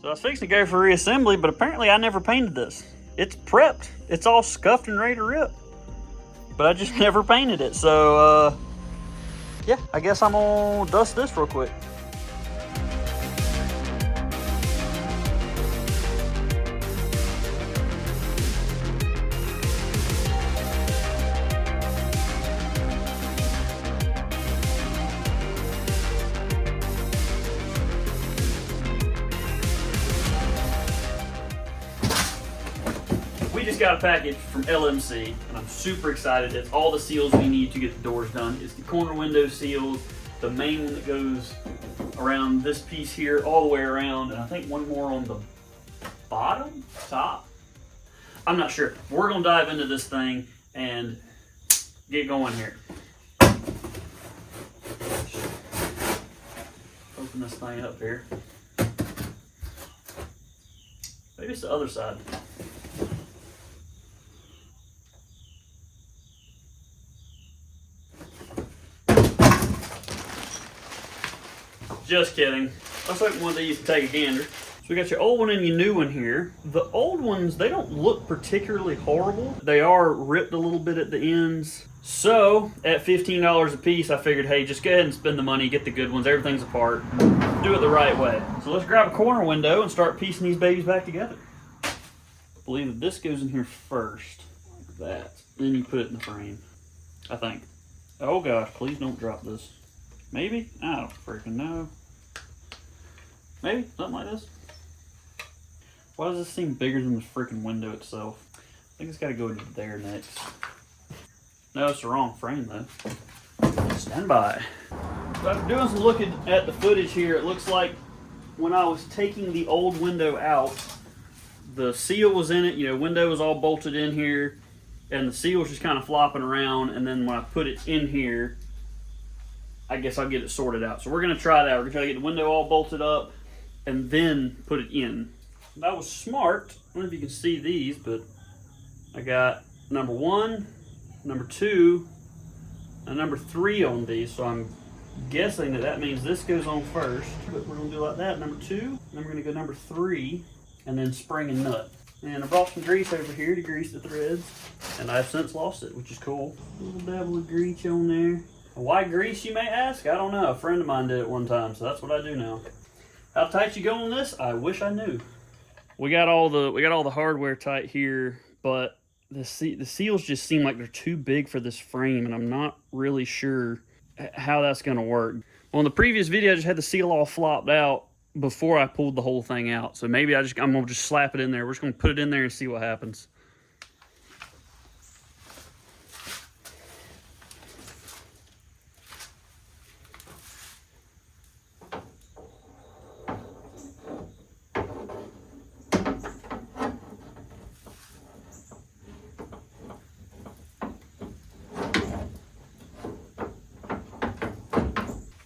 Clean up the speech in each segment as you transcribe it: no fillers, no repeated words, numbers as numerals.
So I was fixing to go for reassembly, but apparently I never painted this. It's prepped. It's all scuffed and ready to rip. But I just never painted it. So, yeah, I guess I'm gonna dust this real quick. We just got a package from LMC, and I'm super excited. It's all the seals we need to get the doors done. It's the corner window seals, the main one that goes around this piece here, all the way around, and I think one more on the bottom, top. I'm not sure. We're gonna dive into this thing and get going here. Open this thing up here. Maybe it's the other side. Just kidding. Let's open one of these and take a gander. So we got your old one and your new one here. The old ones, they don't look particularly horrible. They are ripped a little bit at the ends. So at $15 a piece, I figured, hey, just go ahead and spend the money, get the good ones. Everything's apart. Do it the right way. So let's grab a corner window and start piecing these babies back together. I believe that this goes in here first, like that. Then you put it in the frame, I think. Oh gosh, please don't drop this. Maybe? I don't freaking know. Maybe? Something like this? Why does this seem bigger than the freaking window itself? I think it's got to go into there next. No, it's the wrong frame though. Stand by. So after doing some looking at the footage here, it looks like when I was taking the old window out, the seal was in it, you know, window was all bolted in here, and the seal was just kind of flopping around, and then when I put it in here, I guess I'll get it sorted out. So we're going to try that. We're going to try to get the window all bolted up and then put it in. That was smart. I don't know if you can see these, but I got number 1, number 2, and number 3 on these. So I'm guessing that that means this goes on first, but we're going to do like that. Number 2, then we're going to go number 3, and then spring and nut. And I brought some grease over here to grease the threads, and I've since lost it, which is cool. A little dabble of grease on there. Why grease, you may ask? I don't know. A friend of mine did it one time, so that's what I do now. How tight you go on this? I wish I knew. We got all the hardware tight here, but the seals just seem like they're too big for this frame, and I'm not really sure how that's going to work. Well, in the previous video, I just had the seal all flopped out before I pulled the whole thing out. So maybe I'm going to just slap it in there. We're just going to put it in there and see what happens.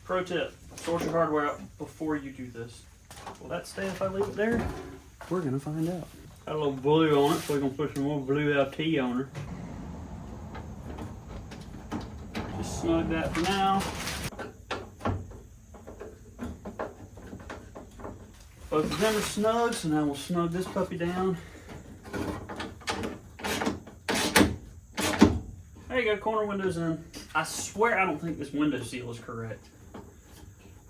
Pro tip, sort your hardware out before you do this. Will that stay if I leave it there? We're gonna find out. Got a little blue on it, so we're gonna put some more blue LT on her. Just snug that for now. Both of them are snug, so now we'll snug this puppy down. There you go, corner windows in. I swear I don't think this window seal is correct.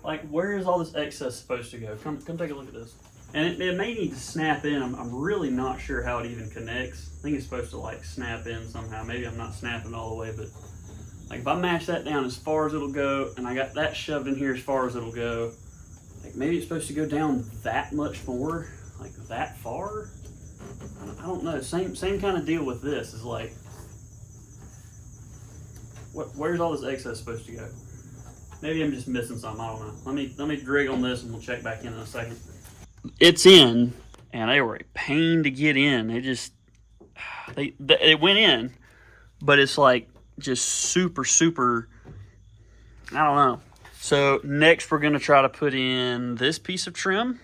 Like, where is all this excess supposed to go? Come take a look at this. And it may need to snap in. I'm really not sure how it even connects. I think it's supposed to like snap in somehow. Maybe I'm not snapping all the way, but like if I mash that down as far as it'll go, and I got that shoved in here as far as it'll go, like maybe it's supposed to go down that much more, like that far. I don't know. Same kind of deal with this. Is like, where's all this excess supposed to go? Maybe I'm just missing something. I don't know. Let me drig on this and we'll check back in a second. It's in, and they were a pain to get in. It went in, but it's like just super. I don't know. So next we're gonna try to put in this piece of trim,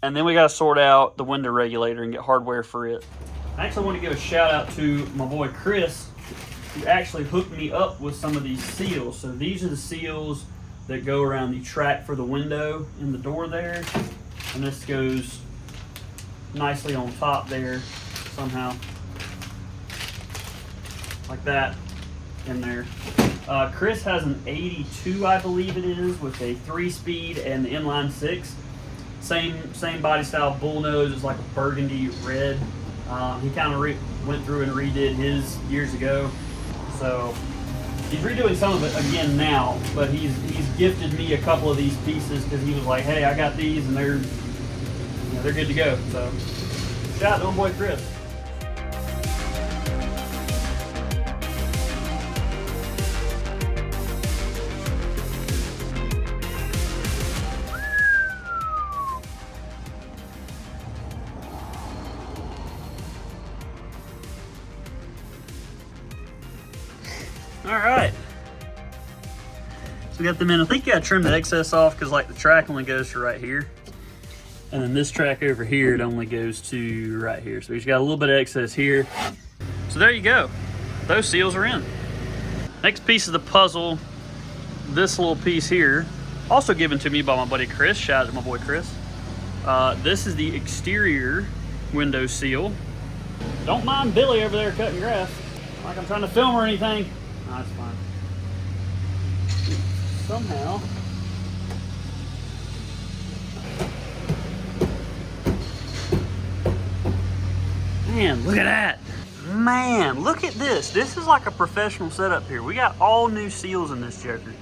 and then we gotta sort out the window regulator and get hardware for it. Next, I want to give a shout out to my boy Chris, who actually hooked me up with some of these seals. So these are the seals that go around the track for the window in the door there. And this goes nicely on top there somehow. Like that in there. Chris has an 82, I believe it is, with a 3-speed and the inline 6. Same body style, bull nose is like a burgundy red. He kind of went through and redid his years ago. So he's redoing some of it again now, but he's gifted me a couple of these pieces because he was like, hey, I got these and they're good to go. So shout out to my boy Chris. All right, so we got them in. I think you gotta trim the excess off because like the track only goes to right here, and then this track over here, it only goes to right here. So we just got a little bit of excess here. So there you go. Those seals are in. Next piece of the puzzle, this little piece here, also given to me by my buddy Chris. Shout out to my boy Chris. This is the exterior window seal. Don't mind Billy over there cutting grass. Like I'm trying to film or anything. No, that's fine. Somehow. Man, look at that. Man, look at this. This is like a professional setup here. We got all new seals in this joker.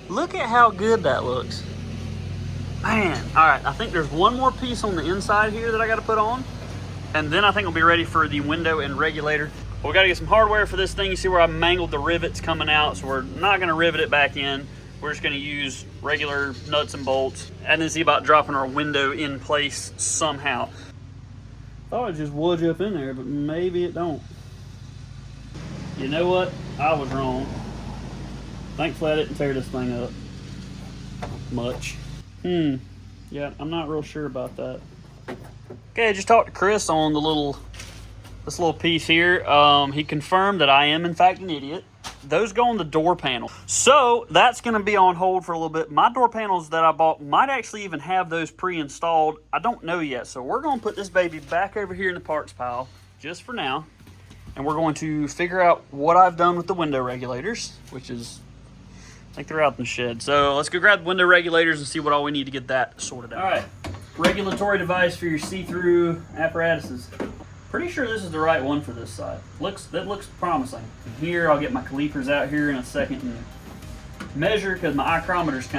Look at how good that looks. Man, all right, I think there's one more piece on the inside here that I gotta put on. And then I think we'll be ready for the window and regulator. But we gotta get some hardware for this thing. You see where I mangled the rivets coming out, so we're not gonna rivet it back in. We're just gonna use regular nuts and bolts and then see about dropping our window in place somehow. Thought it just would you up in there, but maybe it don't. You know what? I was wrong. Thankfully I didn't tear this thing up much. Yeah, I'm not real sure about that. Okay, I just talked to Chris on this little piece here. He confirmed that I am in fact an idiot. Those go on the door panel. So that's gonna be on hold for a little bit. My door panels that I bought might actually even have those pre-installed. I don't know yet. So we're gonna put this baby back over here in the parts pile just for now. And we're going to figure out what I've done with the window regulators, which is, I think they're out in the shed. So let's go grab the window regulators and see what all we need to get that sorted out. All right, regulatory device for your see-through apparatuses. Pretty sure this is the right one for this side. That looks promising. And here, I'll get my calipers out here in a second and measure because my micrometer's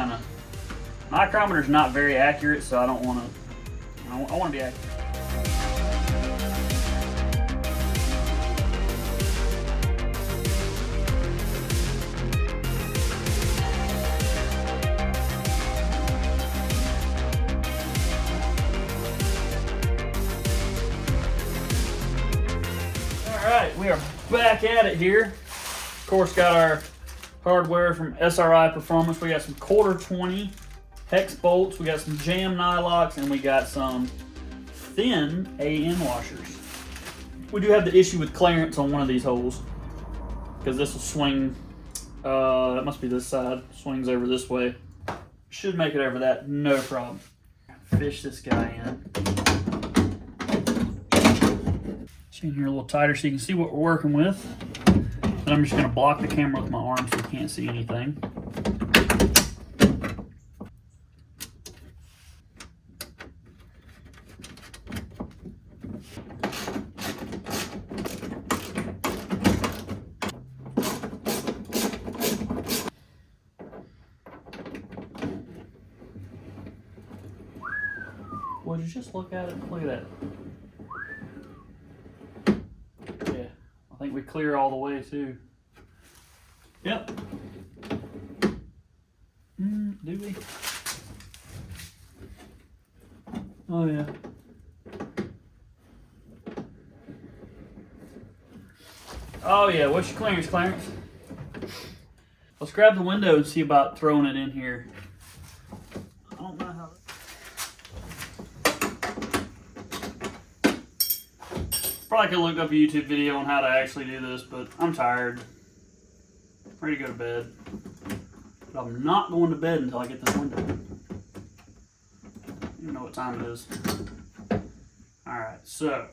not very accurate, so I don't want to. I want to be accurate. Alright, we are back at it here. Of course, got our hardware from SRI Performance. We got some 1/4-20 hex bolts, we got some jam nylocks, and we got some thin AN washers. We do have the issue with clearance on one of these holes because this will swing, that must be this side, swings over this way. Should make it over that, no problem. Fish this guy in. In here a little tighter so you can see what we're working with. Then I'm just going to block the camera with my arm so you can't see anything. Would you just look at it? Look at that. I think we clear all the way too. Yep. Do we? Oh yeah. Oh yeah, what's your clearance, Clarence? Let's grab the window and see about throwing it in here. I don't know how. Probably could look up a YouTube video on how to actually do this, but I'm tired. Ready to go to bed. But I'm not going to bed until I get this window in. I don't even know what time it is. All right, so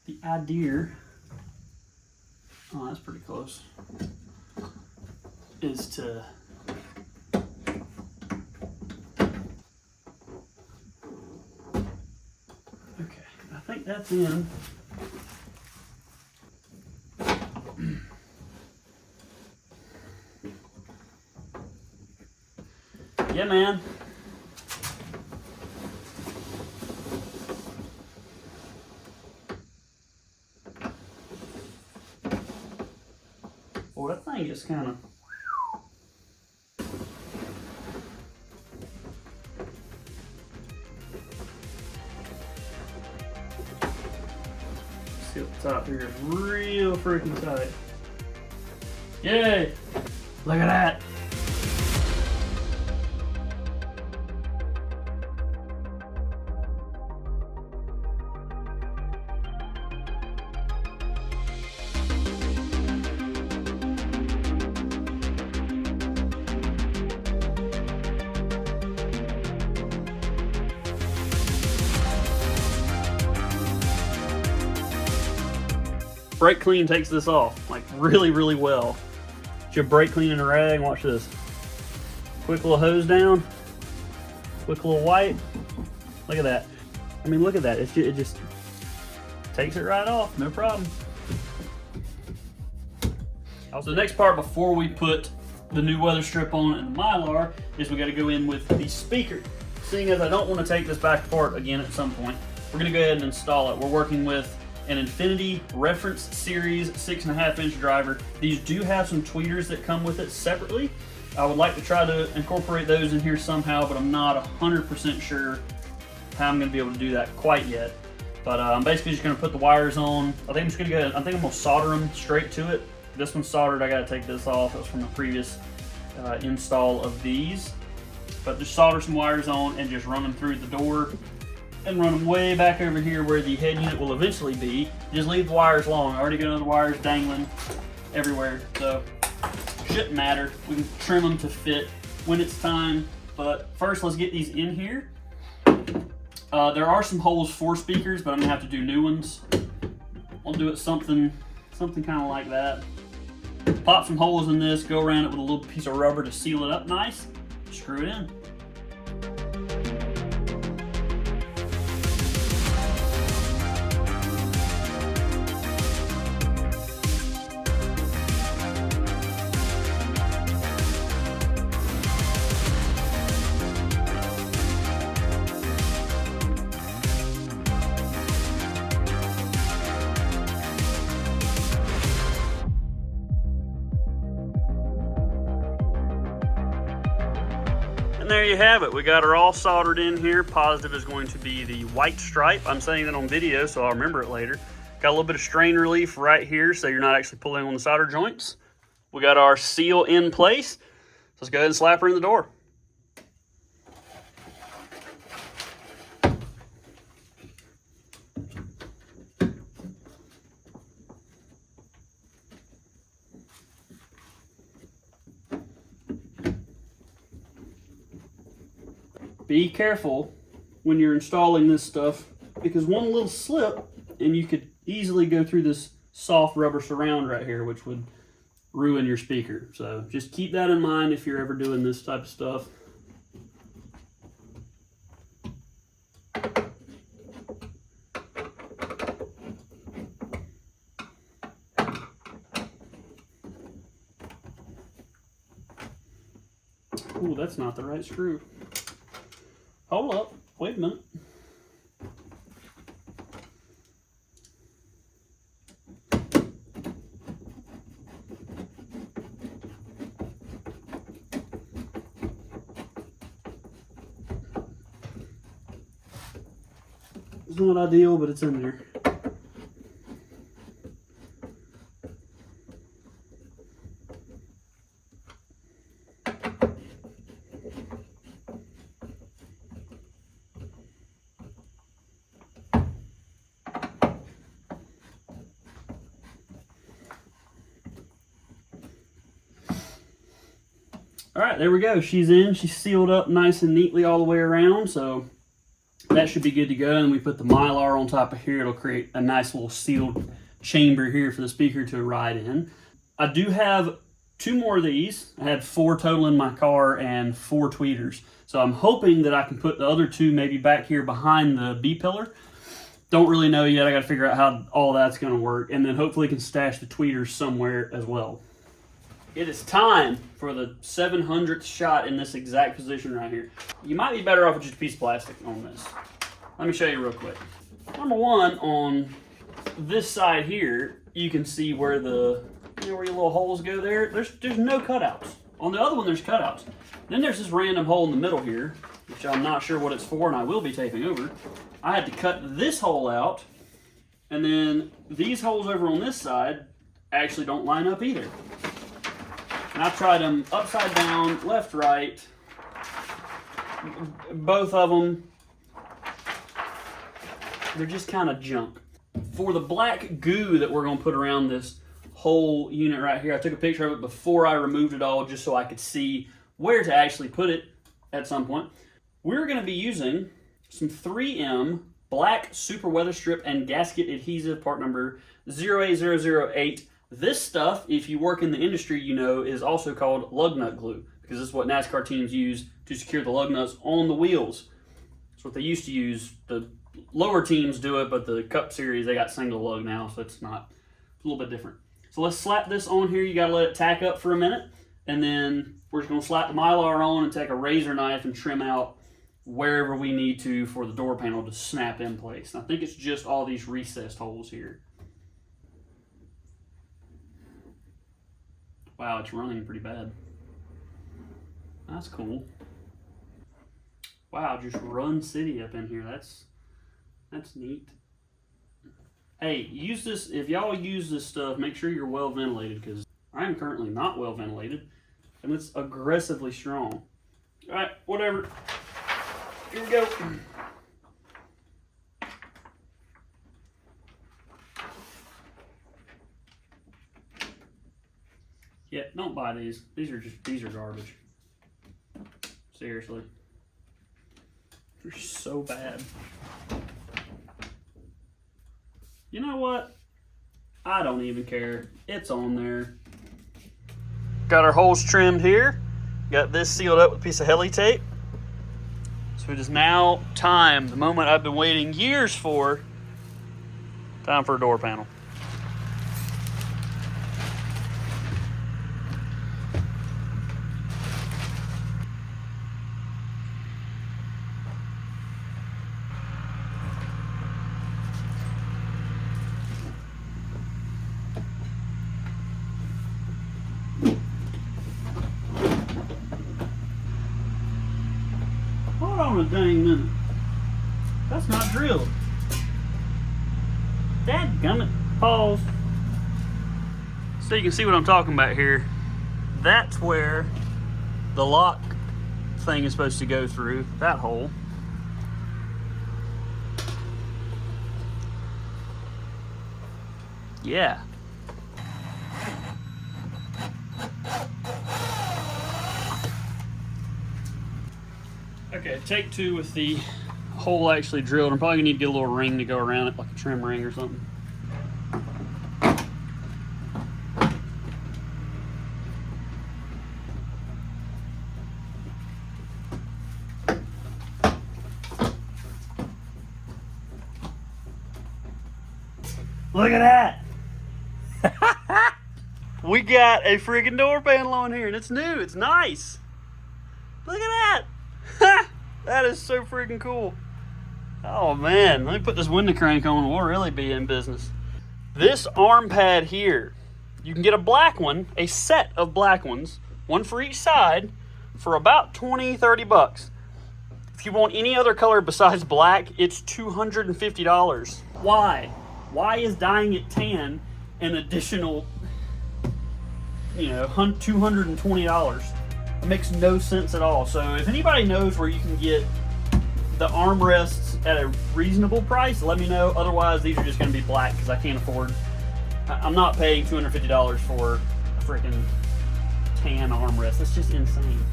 the idea, oh, that's pretty close, is to okay, I think that's in. Yeah, man. Well, that thing is kind of. See up the top here, real freaking tight. Yay! Look at that. Brake Clean takes this off like really, really well. Your brake clean in a rag. Watch this. Quick little hose down. Quick little wipe. Look at that. I mean, look at that. It just takes it right off. No problem. So the next part before we put the new weather strip on and the Mylar is we got to go in with the speaker. Seeing as I don't want to take this back apart again at some point, we're going to go ahead and install it. We're working with an Infinity Reference Series 6.5-inch driver. These do have some tweeters that come with it separately. I would like to try to incorporate those in here somehow, but I'm not 100% sure how I'm going to be able to do that quite yet. But I'm basically just going to put the wires on. I think I'm going to solder them straight to it. This one's soldered. I got to take this off. It was from the previous install of these. But just solder some wires on and just run them through the door and run them way back over here where the head unit will eventually be. Just leave the wires long. I already got other wires dangling everywhere, so shouldn't matter. We can trim them to fit when it's time. But first, let's get these in here. There are some holes for speakers, but I'm gonna have to do new ones. I'll do it something kind of like that. Pop some holes in this, go around it with a little piece of rubber to seal it up nice, screw it in. And there you have it. We got her all soldered in here. Positive is going to be the white stripe. I'm saying that on video, so I'll remember it later. Got a little bit of strain relief right here, so you're not actually pulling on the solder joints. We got our seal in place. Let's go ahead and slap her in the door. Be careful when you're installing this stuff, because one little slip and you could easily go through this soft rubber surround right here, which would ruin your speaker. So just keep that in mind if you're ever doing this type of stuff. Ooh, that's not the right screw. Hold up, wait a minute. It's not ideal, but it's in there. All right, there we go. She's in. She's sealed up nice and neatly all the way around. So that should be good to go. And we put the Mylar on top of here. It'll create a nice little sealed chamber here for the speaker to ride in. I do have 2 more of these. I had 4 total in my car and 4 tweeters. So I'm hoping that I can put the other 2 maybe back here behind the B-pillar. Don't really know yet. I got to figure out how all that's going to work. And then hopefully can stash the tweeters somewhere as well. It is time for the 700th shot in this exact position right here. You might be better off with just a piece of plastic on this. Let me show you real quick. Number one, on this side here, you can see where the, where your little holes go there. There's no cutouts. On the other one, there's cutouts. Then there's this random hole in the middle here, which I'm not sure what it's for, and I will be taping over. I had to cut this hole out, and then these holes over on this side actually don't line up either. And I tried them upside down, left, right, both of them, they're just kind of junk. For the black goo that we're going to put around this whole unit right here, I took a picture of it before I removed it all just so I could see where to actually put it at some point. We're going to be using some 3M black super weather strip and gasket adhesive, part number 08008. This stuff, if you work in the industry, you know, is also called lug nut glue, because this is what NASCAR teams use to secure the lug nuts on the wheels. That's what they used to use. The lower teams do it, but the Cup Series, they got single lug now, so it's a little bit different. So let's slap this on here. You got to let it tack up for a minute, and then we're just going to slap the Mylar on and take a razor knife and trim out wherever we need to for the door panel to snap in place. And I think it's just all these recessed holes here. Wow, it's running pretty bad. That's cool. Wow, just run city up in here. That's neat. Hey, use this, if y'all use this stuff, make sure you're well ventilated, because I am currently not well ventilated, and it's aggressively strong. All right, whatever. Here we go. Yeah, don't buy these. These are garbage. Seriously. They're so bad. You know what? I don't even care. It's on there. Got our holes trimmed here. Got this sealed up with a piece of heli tape. So it is now time, the moment I've been waiting years for. Time for a door panel. Hold on a dang minute. That's not drilled. Dadgummit. Pause. So you can see what I'm talking about here. That's where the lock thing is supposed to go through, that hole. Yeah. Okay, take 2 with the hole actually drilled. I'm probably gonna need to get a little ring to go around it, like a trim ring or something. Look at that! We got a freaking door panel on here, and it's new. It's nice. Look at that! That is so freaking cool. Oh man, let me put this window crank on. We'll really be in business. This arm pad here, you can get a black one, a set of black ones, one for each side, for about 20, 30 bucks. If you want any other color besides black, it's $250. Why? Why is dyeing it tan an additional, $220? It makes no sense at all. So if anybody knows where you can get the armrests at a reasonable price, let me know. Otherwise, these are just going to be black because I can't afford. I'm not paying $250 for a freaking tan armrest. That's just insane.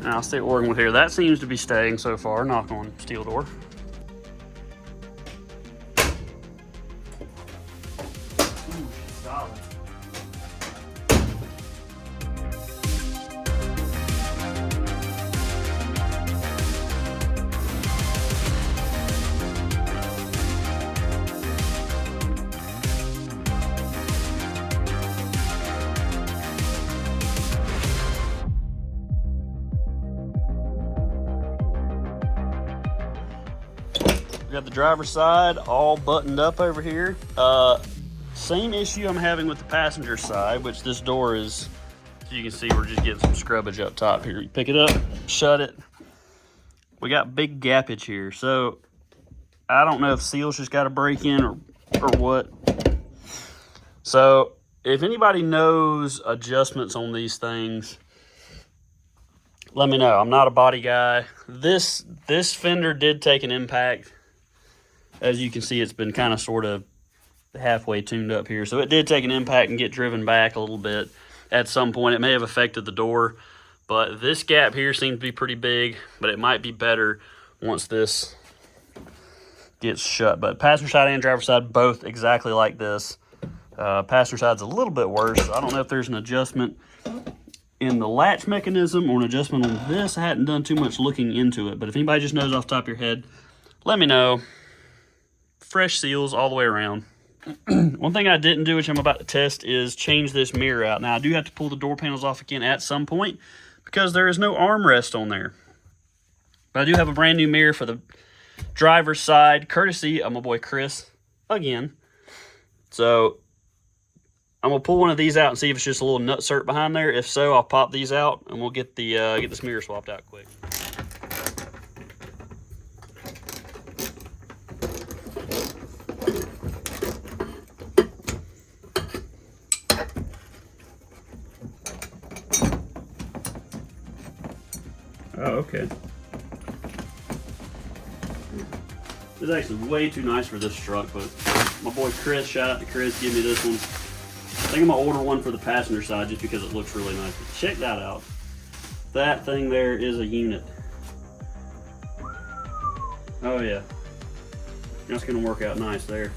And I'll stay working with here. That seems to be staying so far. Knock on steel door. Ooh, solid. We got the driver's side all buttoned up over here. Same issue I'm having with the passenger side, which this door is, as you can see, we're just getting some scrubbage up top here. You pick it up, shut it. We got big gappage here. So I don't know if seals just got to break in or what. So if anybody knows adjustments on these things, let me know. I'm not a body guy. This fender did take an impact. As you can see, it's been kind of sort of halfway tuned up here. So it did take an impact and get driven back a little bit at some point. It may have affected the door, but this gap here seems to be pretty big, but it might be better once this gets shut. But passenger side and driver side, both exactly like this. Passenger side's a little bit worse. I don't know if there's an adjustment in the latch mechanism or an adjustment on this. I hadn't done too much looking into it, but if anybody just knows off the top of your head, let me know. Fresh seals all the way around. One thing I didn't do, which I'm about to test, is change this mirror out. Now, I do have to pull the door panels off again at some point because there is no armrest on there. But I do have a brand new mirror for the driver's side, courtesy of my boy Chris, again. So I'm going to pull one of these out and see if it's just a little nutsert behind there. If so, I'll pop these out and we'll get this mirror swapped out quick. Oh, okay. It's actually way too nice for this truck, but my boy Chris, shout out to Chris, give me this one. I think I'm gonna order one for the passenger side just because it looks really nice. But check that out. That thing there is a unit. Oh yeah. That's gonna work out nice there.